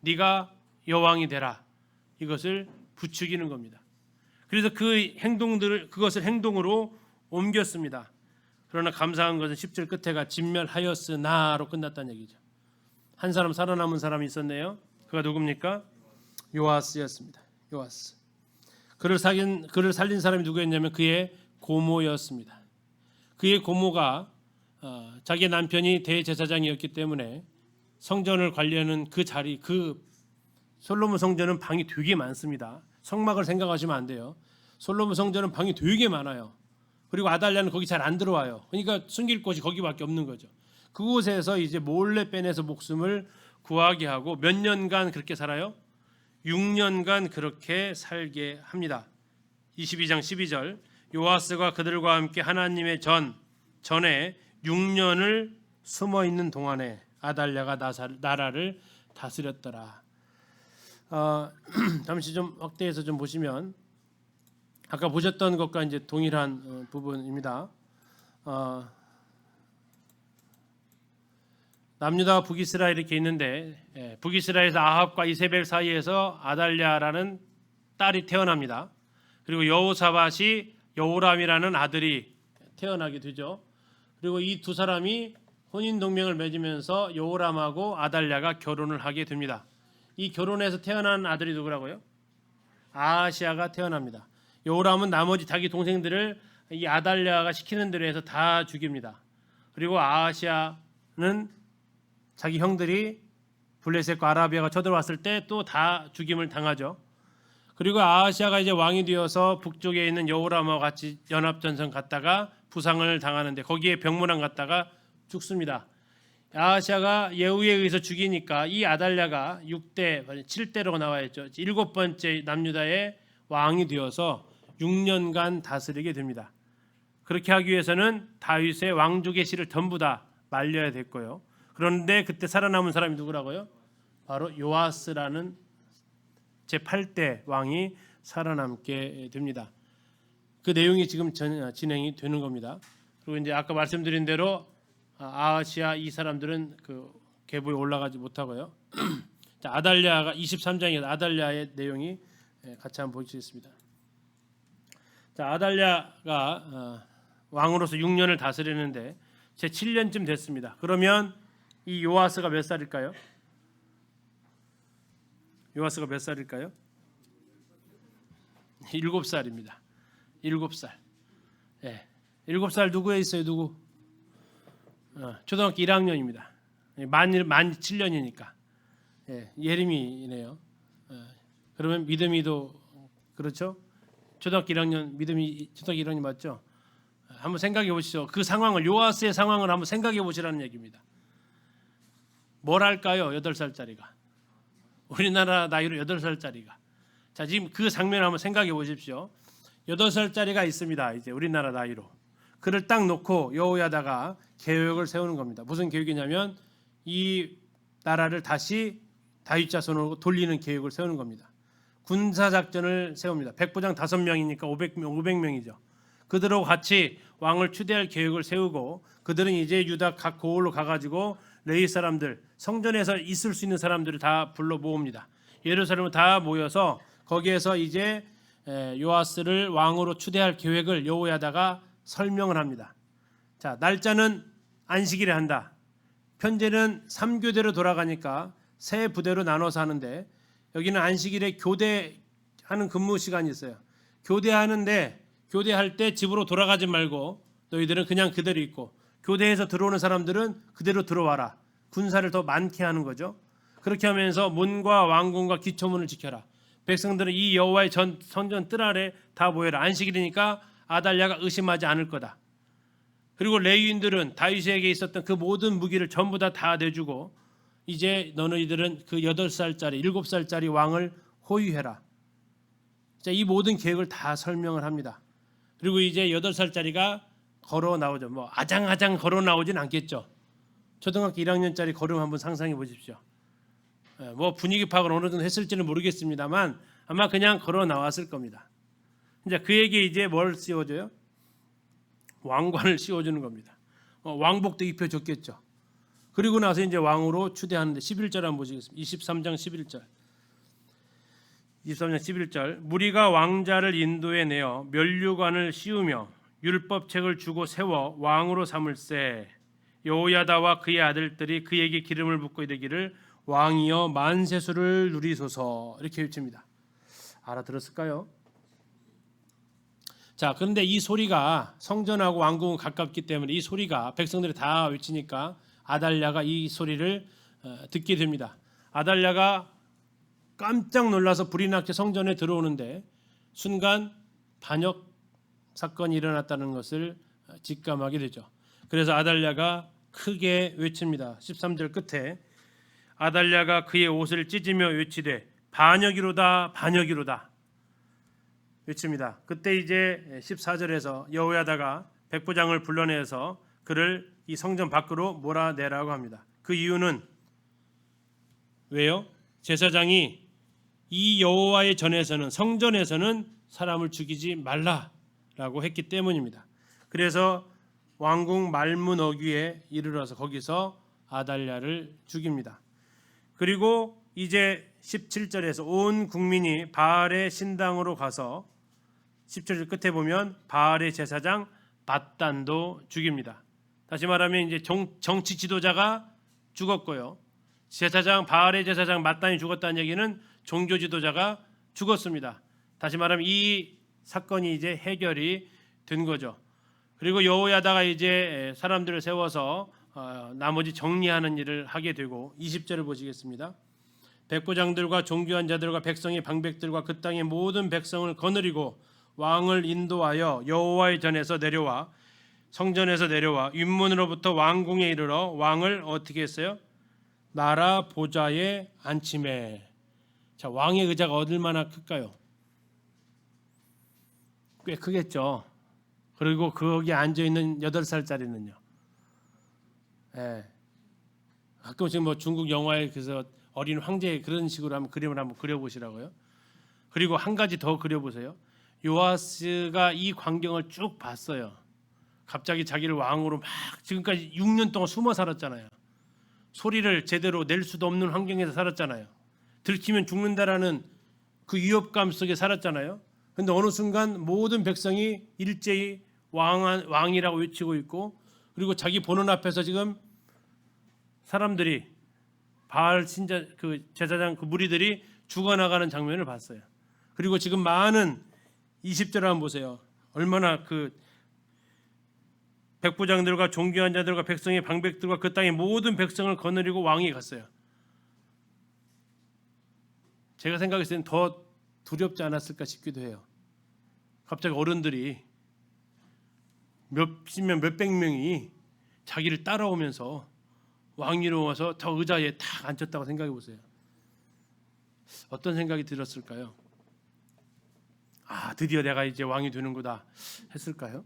S1: 네가 여왕이 되라, 이것을 부추기는 겁니다. 그래서 그 행동들을 그것을 행동으로 옮겼습니다. 그러나 감사한 것은 10절 끝에가 진멸하였으나로 끝났다는 얘기죠. 한 사람 살아남은 사람이 있었네요. 그가 누굽니까? 요아스였습니다. 요아스. 그를 살린 사람이 누구였냐면 그의 고모였습니다. 그의 고모가 자기 남편이 대제사장이었기 때문에 성전을 관리하는 그 자리, 그 솔로몬 성전은 방이 되게 많습니다. 성막을 생각하시면 안 돼요. 솔로몬 성전은 방이 되게 많아요. 그리고 아달랴는 거기 잘 안 들어와요. 그러니까 숨길 곳이 거기밖에 없는 거죠. 그곳에서 이제 몰래 빼내서 목숨을 구하게 하고 몇 년간 그렇게 살아요? 6년간 그렇게 살게 합니다. 22장 12절 요아스가 그들과 함께 하나님의 전에 6년을 숨어 있는 동안에 아달랴가 나라를 다스렸더라. 잠시 좀 확대해서 좀 보시면 아까 보셨던 것과 이제 동일한 부분입니다. 남유다와 북이스라엘 이렇게 있는데 북이스라엘에서 아합과 이세벨 사이에서 아달랴라는 딸이 태어납니다. 그리고 여호사밧이 여호람이라는 아들이 태어나게 되죠. 그리고 이 두 사람이 혼인 동맹을 맺으면서 여호람하고 아달랴가 결혼을 하게 됩니다. 이 결혼에서 태어난 아들이 누구라고요? 아하시아가 태어납니다. 여호람은 나머지 자기 동생들을 이 아달랴가 시키는 대로 해서 다 죽입니다. 그리고 아하시아는 자기 형들이 블레셋과 아라비아가 쳐들어왔을 때 또 다 죽임을 당하죠. 그리고 아하시아가 이제 왕이 되어서 북쪽에 있는 여호람과 같이 연합전선 갔다가 부상을 당하는데 거기에 병문안 갔다가 죽습니다. 아하시아가 예후에 의해서 죽이니까 이 아달랴가 6대, 7대로 나와 있죠. 7번째 남유다의 왕이 되어서 6년간 다스리게 됩니다. 그렇게 하기 위해서는 다윗의 왕족의 씨를 전부 다 말려야 됐고요. 그런데 그때 살아남은 사람이 누구라고요? 바로 요아스라는 제8대 왕이 살아남게 됩니다. 그 내용이 지금 진행이 되는 겁니다. 그리고 이제 아까 말씀드린 대로 아하시아 이 사람들은 그 계보에 올라가지 못하고요. 자, 아달랴가 23장에 아달랴의 내용이 같이 한번 보시겠습니다. 자, 아달랴가 왕으로서 6년을 다스리는데 제 7년쯤 됐습니다. 그러면 이 요아스가 몇 살일까요? 요아스가 몇 살일까요? 7살입니다. 7살. 예. 7살 누구에 있어요? 누구? 초등학교 1학년입니다. 만 7년이니까. 예, 예림이네요. 그러면 믿음이도 그렇죠? 초등학교 1학년 믿음이 초등학교 1학년 맞죠? 한번 생각해 보시죠. 그 상황을 요아스의 상황을 한번 생각해 보시라는 얘기입니다. 뭘 할까요? 8살짜리가. 우리나라 나이로 8살짜리가. 자, 지금 그 장면을 한번 생각해 보십시오. 8살짜리가 있습니다. 이제 우리나라 나이로. 그를 딱 놓고 여호야다가 계획을 세우는 겁니다. 무슨 계획이냐면 이 나라를 다시 다윗 자손으로 돌리는 계획을 세우는 겁니다. 군사 작전을 세웁니다. 백부장 5명이니까 500명이죠. 그들하고 같이 왕을 추대할 계획을 세우고 그들은 이제 유다 각 고을로 가가지고 레위 사람들, 성전에서 있을 수 있는 사람들을 다 불러 모읍니다. 예루살렘을 다 모여서 거기에서 이제 요아스를 왕으로 추대할 계획을 여호야다가 설명을 합니다. 자, 날짜는 안식일에 한다. 현재는 3교대로 돌아가니까 세 부대로 나눠서 하는데 여기는 안식일에 교대하는 근무 시간이 있어요. 교대하는데 교대할 때 집으로 돌아가지 말고 너희들은 그냥 그대로 있고 교대에서 들어오는 사람들은 그대로 들어와라. 군사를 더 많게 하는 거죠. 그렇게 하면서 문과 왕궁과 기초문을 지켜라. 백성들은 이 여호와의 성전 뜰 아래 다 모여라. 안식일이니까 아달랴가 의심하지 않을 거다. 그리고 레위인들은 다윗에게 있었던 그 모든 무기를 전부 다 내주고 이제 너희들은 그 8살짜리 7살짜리 왕을 호위해라. 자, 이 모든 계획을 다 설명을 합니다. 그리고 이제 8살짜리가 걸어 나오죠. 뭐 아장아장 걸어 나오진 않겠죠. 초등학교 1학년짜리 걸음 한번 상상해 보십시오. 뭐 분위기 파악을 어느 정도 했을지는 모르겠습니다만 아마 그냥 걸어 나왔을 겁니다. 이제 그에게 이제 뭘 씌워줘요? 왕관을 씌워주는 겁니다. 왕복도 입혀줬겠죠. 그리고 나서 이제 왕으로 추대하는데 11절 한번 보시겠습니다. 23장 11절. 23장 11절. 무리가 왕자를 인도해 내어 면류관을 씌우며 율법책을 주고 세워 왕으로 삼을세. 여호야다와 그의 아들들이 그에게 기름을 붓고 이르기를 왕이여 만세수를 누리소서. 이렇게 외칩니다. 알아들었을까요? 자, 그런데 이 소리가 성전하고 왕궁은 가깝기 때문에 이 소리가 백성들이 다 외치니까 아달랴가 이 소리를 듣게 됩니다. 아달랴가 깜짝 놀라서 불이 나게 성전에 들어오는데 순간 반역 사건이 일어났다는 것을 직감하게 되죠. 그래서 아달랴가 크게 외칩니다. 13절 끝에 아달랴가 그의 옷을 찢으며 외치되 반역이로다 반역이로다 외칩니다. 그때 이제 14절에서 여호야다가 백부장을 불러내서 그를 이 성전 밖으로 몰아내라고 합니다. 그 이유는 왜요? 제사장이 이 여호와의 전에서는 성전에서는 사람을 죽이지 말라라고 했기 때문입니다. 그래서 왕궁 말문 어귀에 이르러서 거기서 아달랴를 죽입니다. 그리고 이제 17절에서 온 국민이 바알의 신당으로 가서 17절 끝에 보면 바알의 제사장 밧단도 죽입니다. 다시 말하면 이제 정치 지도자가 죽었고요. 바알의 제사장 밧단이 죽었다는 얘기는 종교 지도자가 죽었습니다. 다시 말하면 이 사건이 이제 해결이 된 거죠. 그리고 여호야다가 이제 사람들을 세워서 나머지 정리하는 일을 하게 되고 20절을 보시겠습니다. 백부장들과 종교한 자들과 백성의 방백들과 그 땅의 모든 백성을 거느리고 왕을 인도하여 여호와의 전에서 내려와 성전에서 내려와 윗문으로부터 왕궁에 이르러 왕을 어떻게 했어요? 나라 보좌에 앉히매. 자, 왕의 의자가 얼마나 클까요? 꽤 크겠죠. 그리고 거기 앉아 있는 8살짜리는요. 예. 가끔씩 뭐 중국 영화에 그래서 어린 황제 그런 식으로 한번 그림을 한번 그려보시라고요. 그리고 한 가지 더 그려보세요. 요아스가 이 광경을 쭉 봤어요. 갑자기 자기를 왕으로 막 지금까지 6년 동안 숨어 살았잖아요. 소리를 제대로 낼 수도 없는 환경에서 살았잖아요. 들키면 죽는다라는 그 위협감 속에 살았잖아요. 그런데 어느 순간 모든 백성이 일제히 왕이라고 외치고 있고 그리고 자기 보는 앞에서 지금 사람들이 바알 신자 그 제사장 그 무리들이 죽어나가는 장면을 봤어요. 그리고 지금 많은 20절 한번 보세요. 얼마나 그 백부장들과 종교한 자들과 백성의 방백들과 그 땅의 모든 백성을 거느리고 왕이 갔어요. 제가 생각했을 때는 더 두렵지 않았을까 싶기도 해요. 갑자기 어른들이 몇십 명, 몇백 명이 자기를 따라오면서 왕위로 와서 저 의자에 탁 앉혔다고 생각해 보세요. 어떤 생각이 들었을까요? 아, 드디어 내가 이제 왕이 되는구나 했을까요?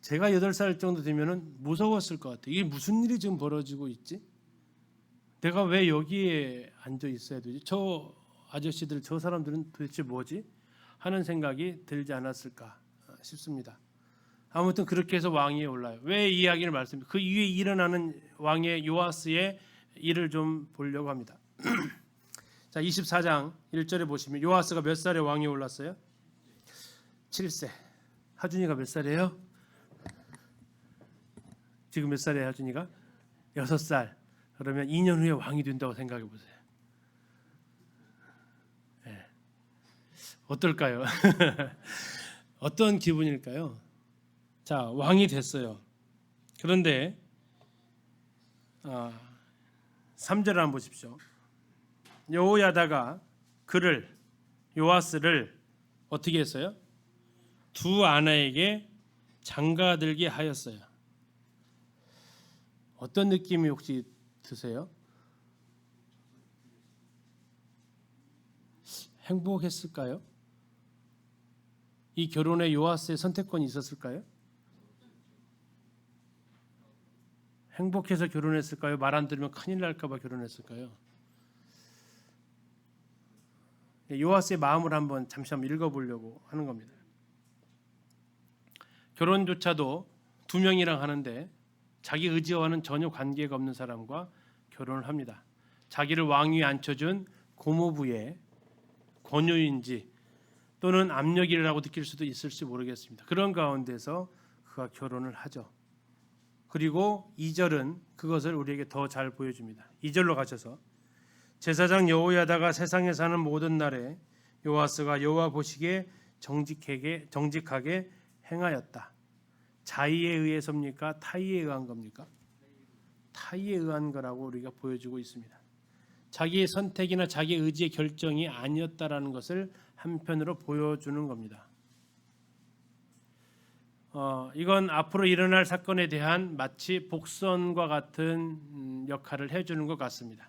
S1: 제가 8살 정도 되면은 무서웠을 것 같아요. 이게 무슨 일이 지금 벌어지고 있지? 내가 왜 여기에 앉아 있어야 되지? 저 아저씨들, 저 사람들은 도대체 뭐지? 하는 생각이 들지 않았을까 싶습니다. 아무튼 그렇게 해서 왕위에 올라요. 왜 이 이야기를 말씀드립니까? 그 위에 일어나는 왕의 요아스의 일을 좀 보려고 합니다. 자, 24장 1절에 보시면 요아스가 몇 살에 왕위에 올랐어요? 7세. 하준이가 몇 살이에요? 지금 몇 살이에요, 하준이가? 6살. 그러면 2년 후에 왕이 된다고 생각해 보세요. 네. 어떨까요? 어떤 기분일까요? 자, 왕이 됐어요. 그런데 3절을 한번 보십시오. 여호야다가 요아스를 어떻게 했어요? 두 아내에게 장가들게 하였어요. 어떤 느낌이 혹시 드세요? 행복했을까요? 이 결혼에 요아스의 선택권이 있었을까요? 행복해서 결혼했을까요? 말 안 들으면 큰일 날까 봐 결혼했을까요? 요아스의 마음을 잠시 한번 읽어보려고 하는 겁니다. 결혼조차도 2명이랑 하는데 자기 의지와는 전혀 관계가 없는 사람과 결혼을 합니다. 자기를 왕위에 앉혀준 고모부의 권유인지 또는 압력이라고 느낄 수도 있을지 모르겠습니다. 그런 가운데서 그가 결혼을 하죠. 그리고 2절은 그것을 우리에게 더 잘 보여줍니다. 2절로 가셔서 제사장 여호야다가 세상에 사는 모든 날에 요아스가 여호와 보시기에 정직하게 행하였다. 자의에 의해서입니까? 타의에 의한 겁니까? 타의에 의한 거라고 우리가 보여주고 있습니다. 자기의 선택이나 자기의 의지의 결정이 아니었다라는 것을 한편으로 보여주는 겁니다. 이건 앞으로 일어날 사건에 대한 마치 복선과 같은 역할을 해주는 것 같습니다.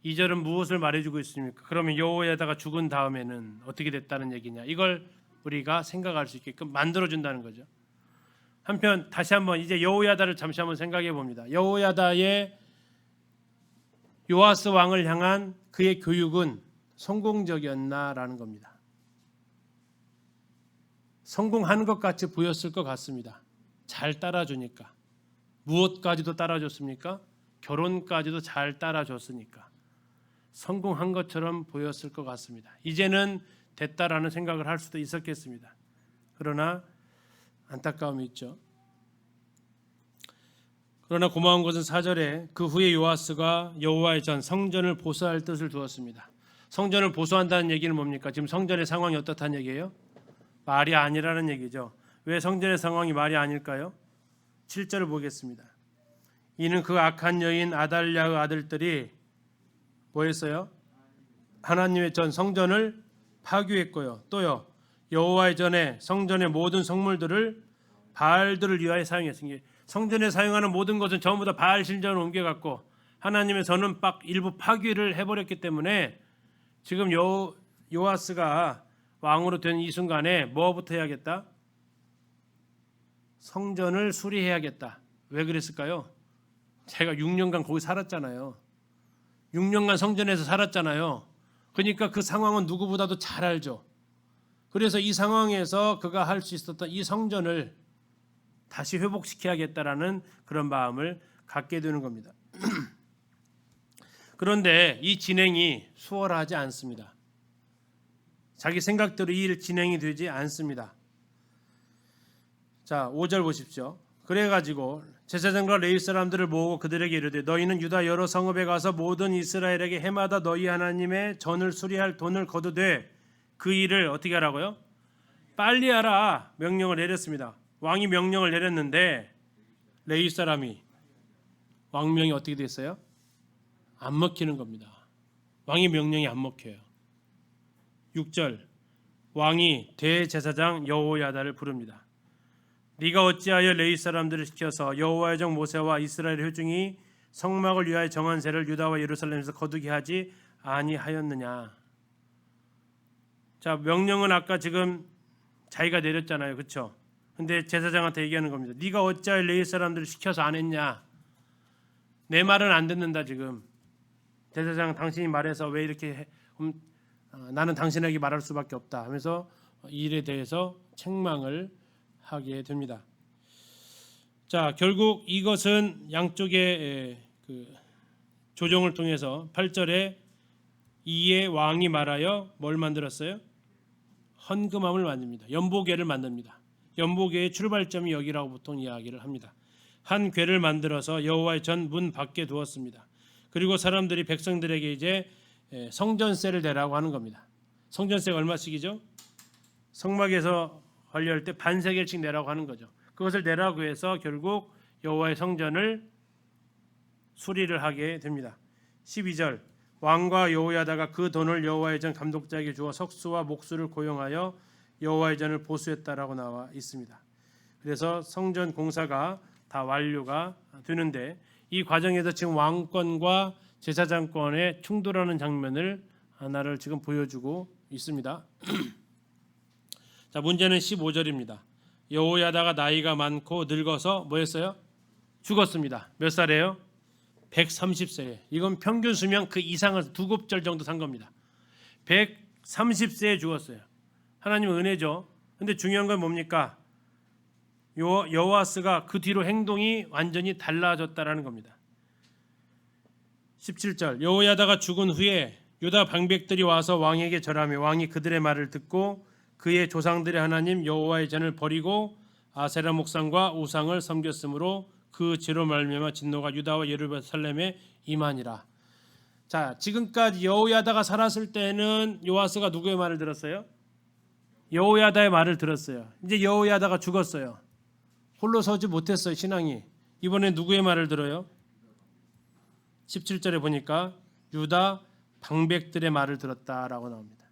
S1: 2절은 무엇을 말해주고 있습니까? 그러면 여호야다가 죽은 다음에는 어떻게 됐다는 얘기냐? 이걸 우리가 생각할 수 있게끔 만들어준다는 거죠. 한편 다시 한번 이제 여호야다를 잠시 한번 생각해 봅니다. 여호야다의 요아스 왕을 향한 그의 교육은 성공적이었나라는 겁니다. 성공한 것 같이 보였을 것 같습니다. 잘 따라주니까. 무엇까지도 따라줬습니까? 결혼까지도 잘 따라줬으니까. 성공한 것처럼 보였을 것 같습니다. 이제는 됐다라는 생각을 할 수도 있었겠습니다. 그러나 안타까움이 있죠. 그러나 고마운 것은 4절에 그 후에 요아스가 여호와의 전 성전을 보수할 뜻을 두었습니다. 성전을 보수한다는 얘기는 뭡니까? 지금 성전의 상황이 어떻다는 얘기예요? 말이 아니라는 얘기죠. 왜 성전의 상황이 말이 아닐까요? 7절을 보겠습니다. 이는 그 악한 여인 아달랴의 아들들이 뭐 했어요? 하나님의 전 성전을 파괴했고요. 또요. 여호와의 전에 성전의 모든 성물들을 바알들을 위하여 사용했습니다. 성전에 사용하는 모든 것은 전부 다 바알 신전을 옮겨갔고 하나님의 전은 일부 파괴를 해버렸기 때문에 지금 요아스가 왕으로 된 이 순간에 뭐부터 해야겠다? 성전을 수리해야겠다. 왜 그랬을까요? 제가 6년간 거기 살았잖아요. 6년간 성전에서 살았잖아요. 그러니까 그 상황은 누구보다도 잘 알죠. 그래서 이 상황에서 그가 할 수 있었던 이 성전을 다시 회복시켜야겠다라는 그런 마음을 갖게 되는 겁니다. 그런데 이 진행이 수월하지 않습니다. 자기 생각대로 이 일 진행이 되지 않습니다. 자, 5절 보십시오. 그래가지고 제사장과 레위 사람들을 모으고 그들에게 이르되 너희는 유다 여러 성읍에 가서 모든 이스라엘에게 해마다 너희 하나님의 전을 수리할 돈을 거두되 그 일을 어떻게 하라고요? 빨리 하라 명령을 내렸습니다. 왕이 명령을 내렸는데 레위 사람이 왕명이 어떻게 됐어요? 안 먹히는 겁니다. 왕의 명령이 안 먹혀요. 6절 왕이 대제사장 여호야다를 부릅니다. 네가 어찌하여 레위 사람들을 시켜서 여호와의 종 모세와 이스라엘 회중이 성막을 위하여 정한 세를 유다와 예루살렘에서 거두게 하지 아니하였느냐. 자, 명령은 아까 지금 자기가 내렸잖아요. 그렇죠? 근데 제사장한테 얘기하는 겁니다. 네가 어찌하여 레위 사람들을 시켜서 안 했냐. 내 말은 안 듣는다 지금. 제사장 당신이 말해서 왜 이렇게 해? 나는 당신에게 말할 수밖에 없다 하면서 이 일에 대해서 책망을 하게 됩니다. 자, 결국 이것은 양쪽의 그 조정을 통해서 8절에 이에 왕이 말하여 뭘 만들었어요? 헌금함을 만듭니다. 연보궤를 만듭니다. 연복의 출발점이 여기라고 보통 이야기를 합니다. 한 궤를 만들어서 여호와의 전 문 밖에 두었습니다. 그리고 사람들이 백성들에게 이제 성전세를 내라고 하는 겁니다. 성전세가 얼마씩이죠? 성막에서 관리할 때 반세겔씩 내라고 하는 거죠. 그것을 내라고 해서 결국 여호와의 성전을 수리를 하게 됩니다. 12절 왕과 여호야다가 그 돈을 여호와의 전 감독자에게 주어 석수와 목수를 고용하여 여호와의 전을 보수했다라고 나와 있습니다. 그래서 성전 공사가 다 완료가 되는데 이 과정에서 지금 왕권과 제사장권의 충돌하는 장면을 하나를 지금 보여주고 있습니다. 자, 문제는 15절입니다. 여호야다가 나이가 많고 늙어서 뭐했어요? 죽었습니다. 몇 살이에요? 130세에. 이건 평균 수명 그 이상을 두 곱절 정도 산 겁니다. 130세에 죽었어요. 하나님의 은혜죠. 근데 중요한 건 뭡니까? 여호아스가 그 뒤로 행동이 완전히 달라졌다라는 겁니다. 17절 여호야다가 죽은 후에 유다 방백들이 와서 왕에게 절하며 왕이 그들의 말을 듣고 그의 조상들의 하나님 여호와의 전을 버리고 아세라 목상과 우상을 섬겼으므로 그 죄로 말미암아 진노가 유다와 예루살렘에 임하니라. 자, 지금까지 여호야다가 살았을 때는 요아스가 누구의 말을 들었어요? 여호야다의 말을 들었어요. 이제 여호야다가 죽었어요. 홀로 서지 못했어요. 신앙이. 이번에 누구의 말을 들어요? 17절에 보니까 유다 방백들의 말을 들었다라고 나옵니다.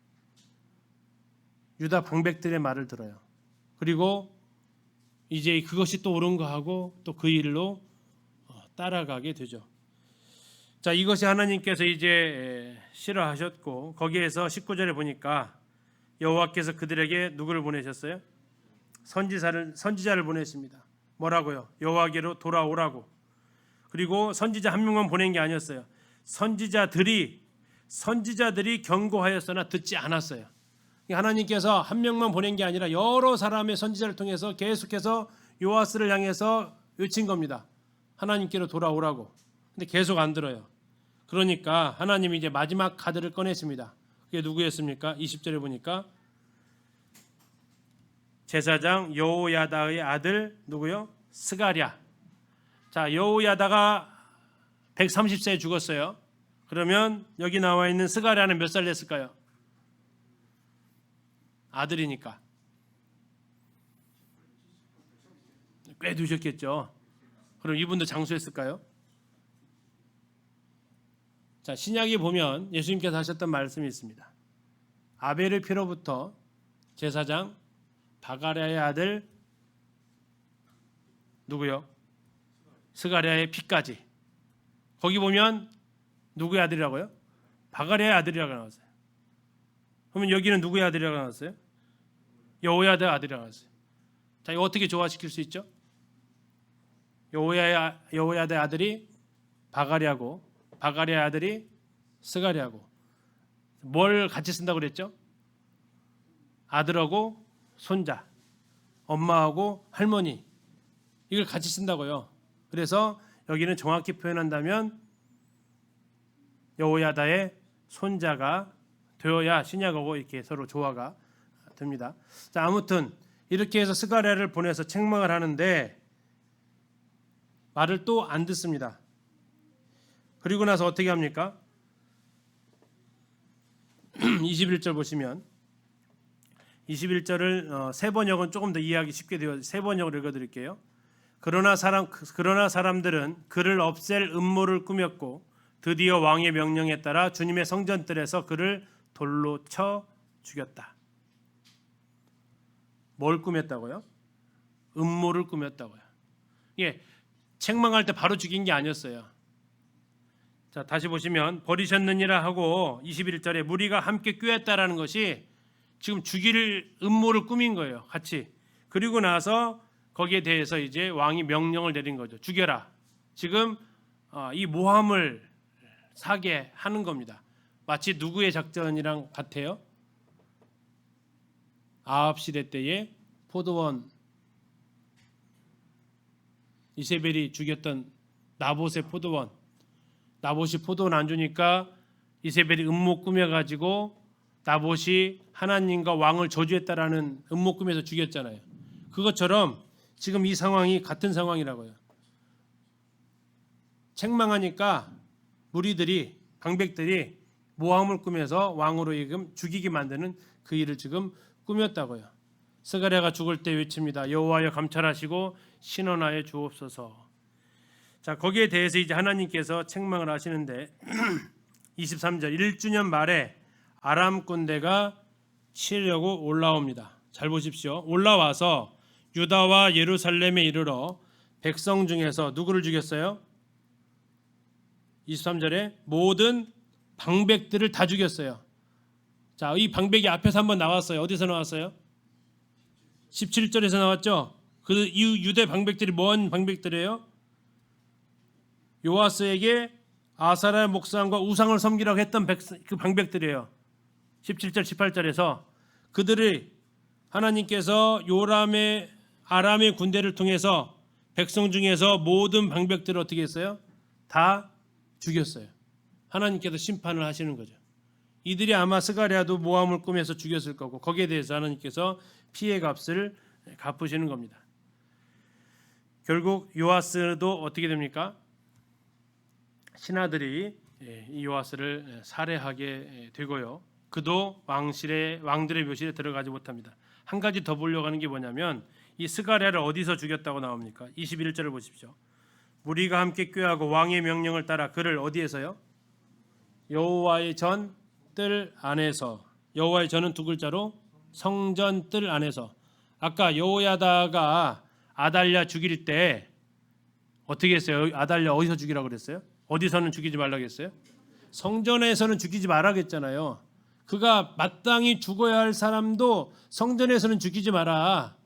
S1: 유다 방백들의 말을 들어요. 그리고 이제 그것이 또 옳은 거 하고 또 그 일로 따라가게 되죠. 자, 이것이 하나님께서 이제 싫어하셨고 거기에서 19절에 보니까 여호와께서 그들에게 누구를 보내셨어요? 선지자를 보냈습니다. 뭐라고요? 여호와께로 돌아오라고. 그리고 선지자 한 명만 보낸 게 아니었어요. 선지자들이 경고하였으나 듣지 않았어요. 하나님께서 한 명만 보낸 게 아니라 여러 사람의 선지자를 통해서 계속해서 요아스를 향해서 외친 겁니다. 하나님께로 돌아오라고. 근데 계속 안 들어요. 그러니까 하나님이 이제 마지막 카드를 꺼냈습니다. 그게 누구였습니까? 20절에 보니까 제사장 여호야다의 아들 누구요? 스가랴. 자, 여호야다가 130세에 죽었어요. 그러면 여기 나와 있는 스가랴는 몇 살 됐을까요? 아들이니까 꽤 두셨겠죠. 그럼 이분도 장수했을까요? 자, 신약에 보면 예수님께서 하셨던 말씀이 있습니다. 아벨의 피로부터 제사장 바가랴의 아들 누구요? 스가랴의 피까지. 거기 보면 누구의 아들이라고요? 바가랴의 아들이라고 나왔어요. 그러면 여기는 누구의 아들이라고 나왔어요? 여호야다의 아들이라고 나왔어요. 자, 이거 어떻게 조화시킬 수 있죠? 여호야다의 아들이 바가랴고 바가랴의 아들이 스가랴고. 뭘 같이 쓴다고 그랬죠? 아들하고 손자, 엄마하고 할머니, 이걸 같이 쓴다고요. 그래서 여기는 정확히 표현한다면 여호야다의 손자가 되어야 신약하고 이렇게 서로 조화가 됩니다. 자, 아무튼 이렇게 해서 스가랴를 보내서 책망을 하는데 말을 또 안 듣습니다. 그리고 나서 어떻게 합니까? 21절 보시면 21절을 세 번역은 조금 더 이해하기 쉽게 되어 세 번역을 읽어드릴게요. 그러나 사람들은 그를 없앨 음모를 꾸몄고 드디어 왕의 명령에 따라 주님의 성전뜰에서 그를 돌로 쳐 죽였다. 뭘 꾸몄다고요? 음모를 꾸몄다고요. 예, 책망할 때 바로 죽인 게 아니었어요. 자, 다시 보시면 버리셨느니라 하고 21절에 무리가 함께 꾀했다라는 것이 지금 죽일 음모를 꾸민 거예요. 같이. 그리고 나서 거기에 대해서 이제 왕이 명령을 내린 거죠. 죽여라. 지금 이 모함을 사게 하는 겁니다. 마치 누구의 작전이랑 같아요? 아합 시대 때의 포도원 이세벨이 죽였던 나봇의 포도원. 나봇이 포도원 안 주니까 이세벨이 음모 꾸며가지고 나봇이 하나님과 왕을 저주했다라는 음모 꾸며서 죽였잖아요. 그 그것처럼 지금 이 상황이 같은 상황이라고요. 책망하니까 무리들이 방백들이 모함을 꾸며서 왕으로 지금 죽이게 만드는 그 일을 지금 꾸몄다고요. 스가랴가 죽을 때 외칩니다. 여호와여 감찰하시고 신원하여 주옵소서. 자, 거기에 대해서 이제 하나님께서 책망을 하시는데 23절 1주년 말에 아람 군대가 치려고 올라옵니다. 잘 보십시오. 올라와서 유다와 예루살렘에 이르러 백성 중에서 누구를 죽였어요? 23절에 모든 방백들을 다 죽였어요. 자, 이 방백이 앞에서 한번 나왔어요. 어디서 나왔어요? 17절에서 나왔죠. 이 유대 방백들이 뭔 방백들이에요? 요아스에게 아사랴 목상과 우상을 섬기라고 했던 그 방백들이에요. 17절 18절에서 그들이 하나님께서 아람의 군대를 통해서 백성 중에서 모든 방백들을 어떻게 했어요? 다 죽였어요. 하나님께서 심판을 하시는 거죠. 이들이 아마 스가랴도 모함을 꾸며서 죽였을 거고 거기에 대해서 하나님께서 피해 값을 갚으시는 겁니다. 결국 요아스도 어떻게 됩니까? 신하들이 이 요아스를 살해하게 되고요. 그도 왕들의 묘실에 들어가지 못합니다. 한 가지 더 보려고 하는 게 뭐냐면 이 스가랴를 어디서 죽였다고 나옵니까? 21절을 보십시오. 무리가 함께 꾀하고 왕의 명령을 따라 그를 어디에서요? 여호와의 전 뜰 안에서. 여호와의 전은 두 글자로 성전 뜰 안에서. 아까 여호야다가 아달랴 죽일 때 어떻게 했어요? 아달랴 어디서 죽이라고 그랬어요? 어디서는 죽이지 말라고 했어요? 성전에서는 죽이지 말라고 했잖아요. 그가 마땅히 죽어야 할 사람도 성전에서는 죽이지 마라.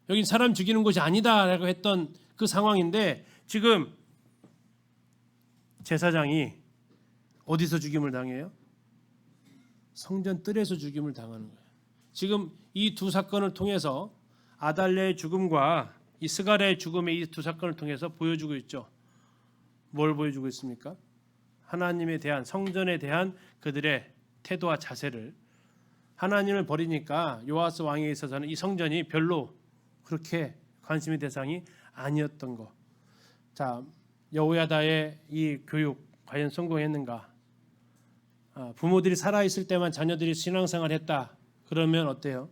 S1: 여긴 사람 죽이는 곳이 아니다라고 했던 그 상황인데 지금 제사장이 어디서 죽임을 당해요? 성전 뜰에서 죽임을 당하는 거예요. 지금 이 두 사건을 통해서 아달랴의 죽음과 이 스가랴의 죽음의 이 두 사건을 통해서 보여주고 있죠. 뭘 보여주고 있습니까? 하나님에 대한 성전에 대한 그들의 태도와 자세를 하나님을 버리니까 요아스 왕에 있어서는 이 성전이 별로 그렇게 관심의 대상이 아니었던 거. 자, 여호야다의 이 교육 과연 성공했는가? 부모들이 살아있을 때만 자녀들이 신앙생활을 했다. 그러면 어때요?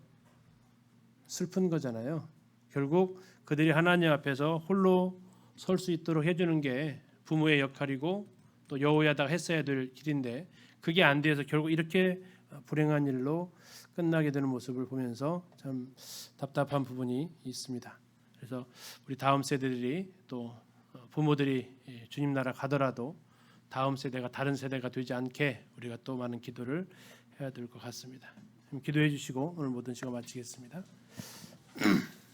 S1: 슬픈 거잖아요. 결국 그들이 하나님 앞에서 홀로 설 수 있도록 해주는 게 부모의 역할이고 또 여호야다가 했어야 될 길인데 그게 안 돼서 결국 이렇게 불행한 일로 끝나게 되는 모습을 보면서 참 답답한 부분이 있습니다. 그래서 우리 다음 세대들이 또 부모들이 주님 나라 가더라도 다음 세대가 다른 세대가 되지 않게 우리가 또 많은 기도를 해야 될 것 같습니다. 기도해 주시고 오늘 모든 시간 마치겠습니다.